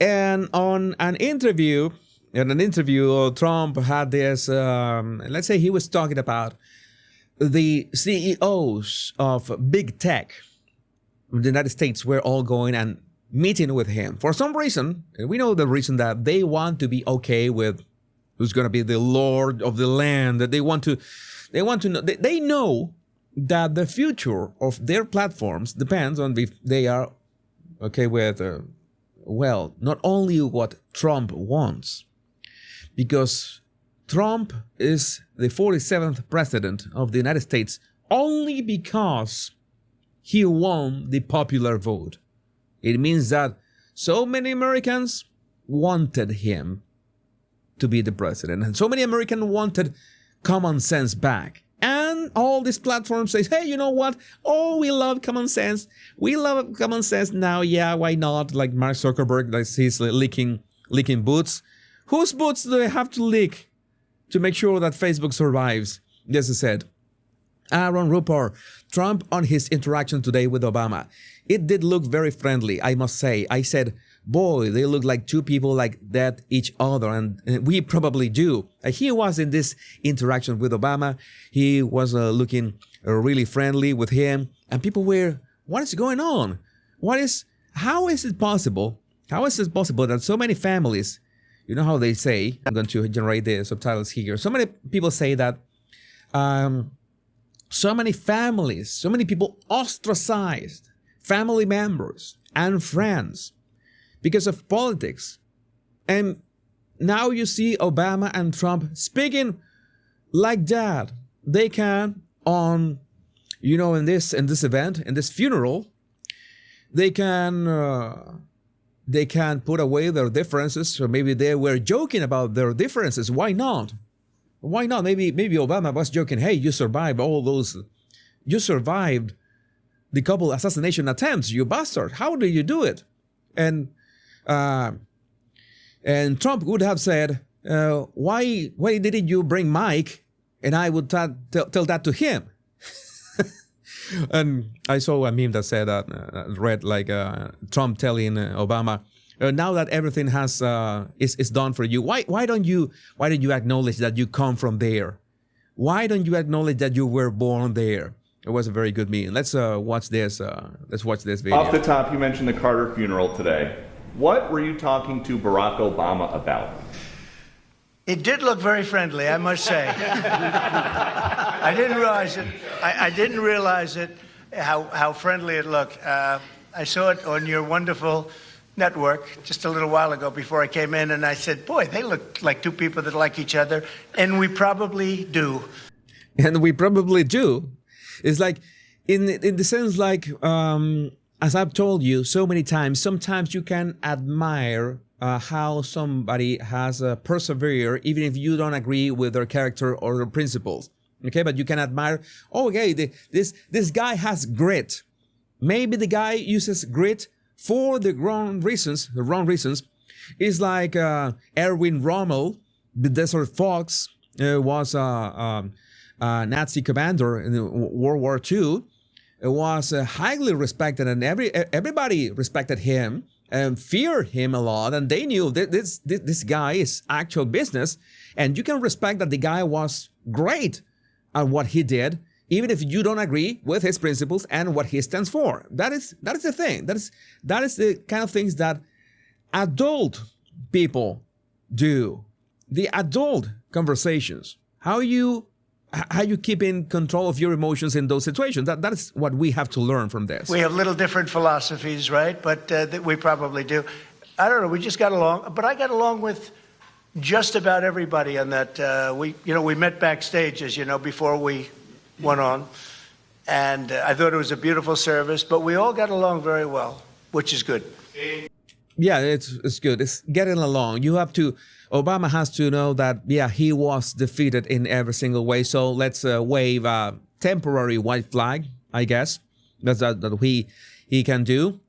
And in an interview, Trump had this, let's say he was talking about the CEOs of big tech in the United States were all going and meeting with him. For some reason, and we know the reason, that they want to be okay with who's going to be the lord of the land, that they want to know, they know that the future of their platforms depends on if they are okay with, not only what Trump wants, because Trump is the 47th president of the United States only because he won the popular vote. It means that so many Americans wanted him to be the president, and so many Americans wanted common sense back. And all these platforms say, hey, you know what? Oh, we love common sense. We love common sense now. Yeah, why not? Like Mark Zuckerberg, like he's leaking boots. Whose boots do they have to leak to make sure that Facebook survives? Yes, I said. Aaron Rupert, Trump on his interaction today with Obama. It did look very friendly, I must say. I said, boy, they look like two people like that each other, and we probably do. He was in this interaction with Obama. He was looking really friendly with him, and people were, what is going on? How is it possible? How is it possible that so many families, you know how they say, I'm going to generate the subtitles here. So many people say that so many families, so many people ostracized family members and friends because of politics. And now you see Obama and Trump speaking like that. They can in this event, in this funeral, they can put away their differences, or maybe they were joking about their differences. Why not? Why not? Maybe Obama was joking, hey, you survived the couple assassination attempts, you bastard. How did you do it? And Trump would have said, why didn't you bring Mike? And I would tell that to him. And I saw a meme that said that, read like Trump telling Obama, now that everything is done for you, why don't you acknowledge that you come from there? Why don't you acknowledge that you were born there? It was a very good meme. Let's watch this. Let's watch this video. Off the top, you mentioned the Carter funeral today. What were you talking to Barack Obama about? It did look very friendly, I must say. I didn't realize it. I didn't realize it, how friendly it looked. I saw it on your wonderful network just a little while ago before I came in, and I said, boy, they look like two people that like each other, and we probably do. And we probably do. It's like, in the sense like, as I've told you so many times, sometimes you can admire how somebody has persevered, even if you don't agree with their character or their principles. Okay, but you can admire, this guy has grit. Maybe the guy uses grit for the wrong reasons. It's like Erwin Rommel, the Desert Fox, was a Nazi commander in World War II. It was highly respected, and everybody respected him and feared him a lot, and they knew that this guy is actual business, and you can respect that the guy was great at what he did, even if you don't agree with his principles and what he stands for. That is the thing. That is the kind of things that adult people do. The adult conversations. How you keep in control of your emotions in those situations. That is what we have to learn from this. We have little different philosophies, right? But we probably do. I don't know. We just got along. But I got along with just about everybody on that. We met backstage, as you know, before we went on. And I thought it was a beautiful service. But we all got along very well, which is good. Yeah, it's good. It's getting along. Obama has to know that, he was defeated in every single way. So let's wave a temporary white flag, I guess. That's that he can do.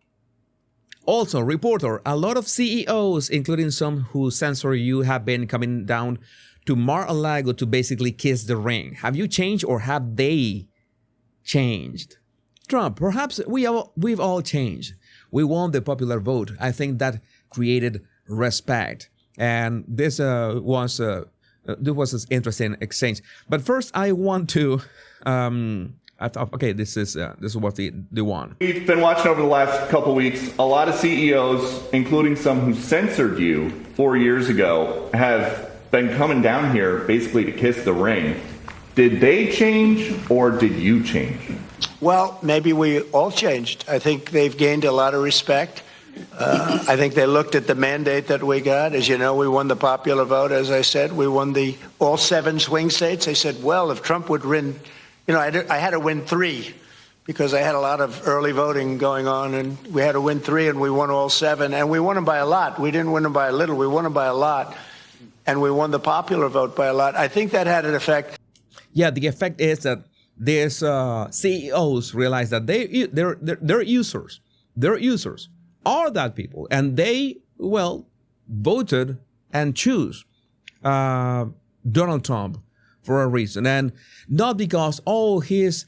Also, reporter, a lot of CEOs, including some who censor you, have been coming down to Mar-a-Lago to basically kiss the ring. Have you changed, or have they changed? Trump, perhaps we've all changed. We won the popular vote. I think that created respect. And this was an interesting exchange. But first, I want to. I thought, okay, this is what the one. We've been watching over the last couple weeks. A lot of CEOs, including some who censored you 4 years ago, have been coming down here basically to kiss the ring. Did they change or did you change? Well, maybe we all changed. I think they've gained a lot of respect. I think they looked at the mandate that we got. As you know, we won the popular vote, as I said. We won all 7 swing states. They said, well, if Trump would win, I had to win 3 because I had a lot of early voting going on, and we had to win 3, and we won all 7. And we won them by a lot. We didn't win them by a little. We won them by a lot. And we won the popular vote by a lot. I think that had an effect. Yeah, the effect is that these CEOs realize that their users are that people, and they voted and choose Donald Trump for a reason, and not because all these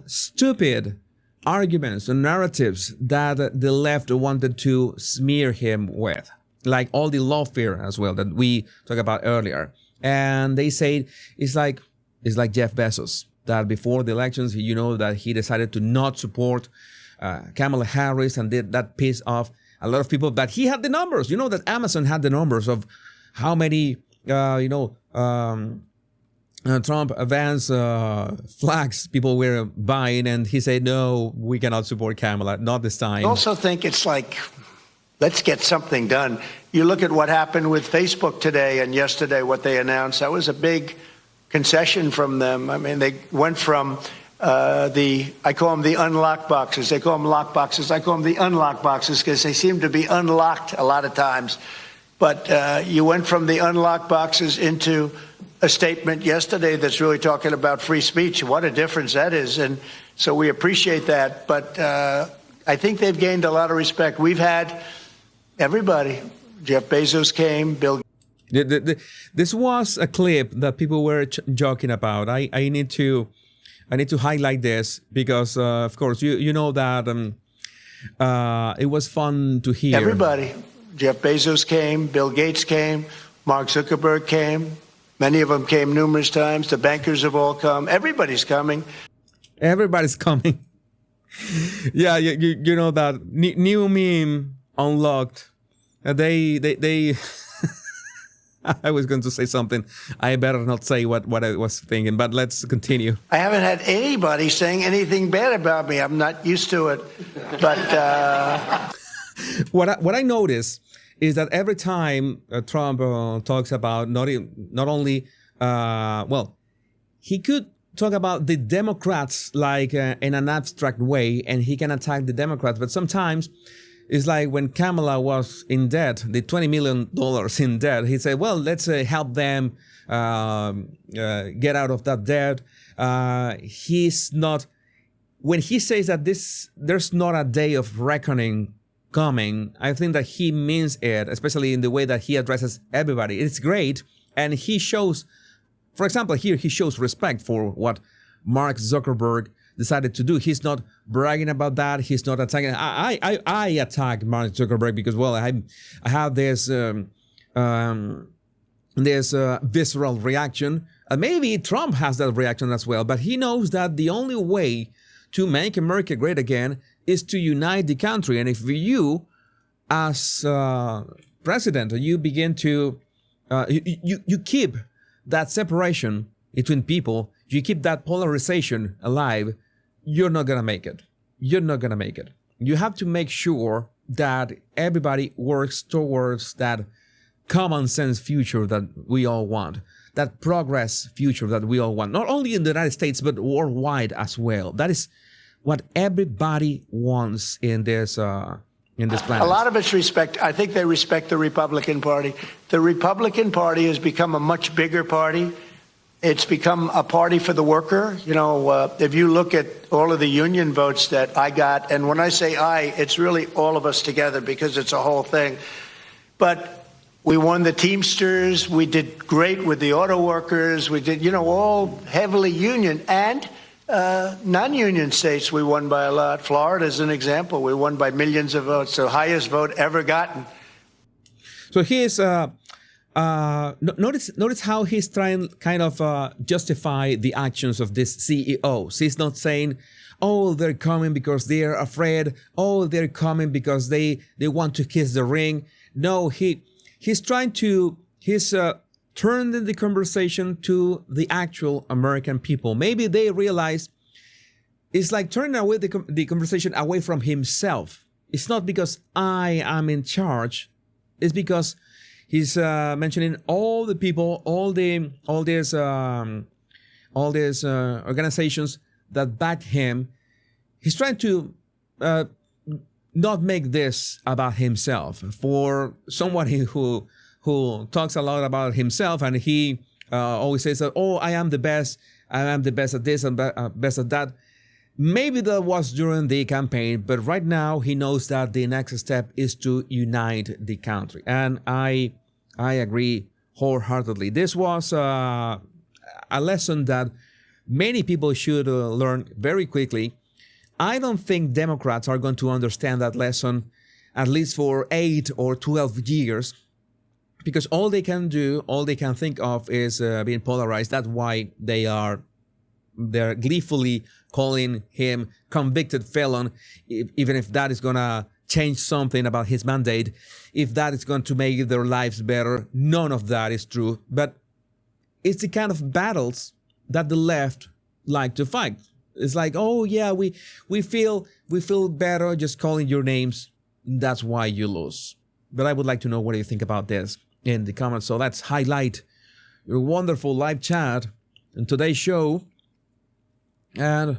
stupid arguments and narratives that the left wanted to smear him with, like all the lawfare as well that we talked about earlier. And they say it's like Jeff Bezos, that before the elections, that he decided to not support Kamala Harris, and that pissed off a lot of people. But he had the numbers. That Amazon had the numbers of how many Trump Vance flags people were buying, and he said, no, we cannot support Kamala, not this time. I also think it's like, let's get something done. You look at what happened with Facebook today and yesterday, what they announced. That was a big concession from them. I mean, they went from I call them the unlock boxes. They call them lock boxes. I call them the unlock boxes because they seem to be unlocked a lot of times. But you went from the unlock boxes into a statement yesterday that's really talking about free speech. What a difference that is. And so we appreciate that. But I think they've gained a lot of respect. We've had everybody. Jeff Bezos came, Bill. This was a clip that people were joking about. I need to highlight this because, of course, you know that it was fun to hear. Everybody. Jeff Bezos came, Bill Gates came, Mark Zuckerberg came. Many of them came numerous times. The bankers have all come. Everybody's coming. Everybody's coming. Yeah, you know that new meme unlocked. They I was going to say something. I better not say what I was thinking, but let's continue. I haven't had anybody saying anything bad about me. I'm not used to it. But what I notice is that every time Trump talks about not only he could talk about the Democrats like in an abstract way, and he can attack the Democrats, but sometimes it's like when Kamala was in debt, the $20 million in debt, he said, well, let's help them get out of that debt. He's not, when he says that there's not a day of reckoning coming, I think that he means it, especially in the way that he addresses everybody. It's great. And he shows, for example, here he shows respect for what Mark Zuckerberg decided to do. He's not bragging about that. He's not attacking. I attack Mark Zuckerberg because, well, I have this visceral reaction. Maybe Trump has that reaction as well, but he knows that the only way to make America great again is to unite the country. And if you, as president, you begin to you keep that separation between people, you keep that polarization alive, you're not going to make it. You're not going to make it. You have to make sure that everybody works towards that common sense future that we all want, that progress future that we all want, not only in the United States, but worldwide as well. That is what everybody wants in this planet. A lot of it's respect. I think they respect the Republican Party. The Republican Party has become a much bigger party. It's become a party for the worker. You know, if you look at all of the union votes that I got, and when I say I, it's really all of us together because it's a whole thing. But we won the Teamsters. We did great with the auto workers. We did, all heavily union. And Non-union states, we won by a lot. Florida is an example. We won by millions of votes, the highest vote ever gotten. So he is. Notice how he's trying kind of justify the actions of these CEOs. He's not saying, "Oh, they're coming because they're afraid. Oh, they're coming because they want to kiss the ring." No, he's trying to turning the conversation to the actual American people. Maybe they realize it's like turning away the conversation away from himself. It's not because I am in charge. It's because he's mentioning all the people, all these organizations that back him. He's trying to not make this about himself. For someone who talks a lot about himself, and he always says that, "Oh, I am the best at this and best at that." Maybe that was during the campaign, but right now he knows that the next step is to unite the country. And I agree wholeheartedly. This was a lesson that many people should learn very quickly. I don't think Democrats are going to understand that lesson at least for 8 or 12 years, because all they can think of is being polarized. That's why they're gleefully calling him convicted felon, even if that is going to change something about his mandate, if that is going to make their lives better. None of that is true. But it's the kind of battles that the left like to fight. It's like, "Oh yeah, we feel better just calling your names. That's why you lose." But I would like to know, what do you think about this in the comments? So let's highlight your wonderful live chat in today's show. And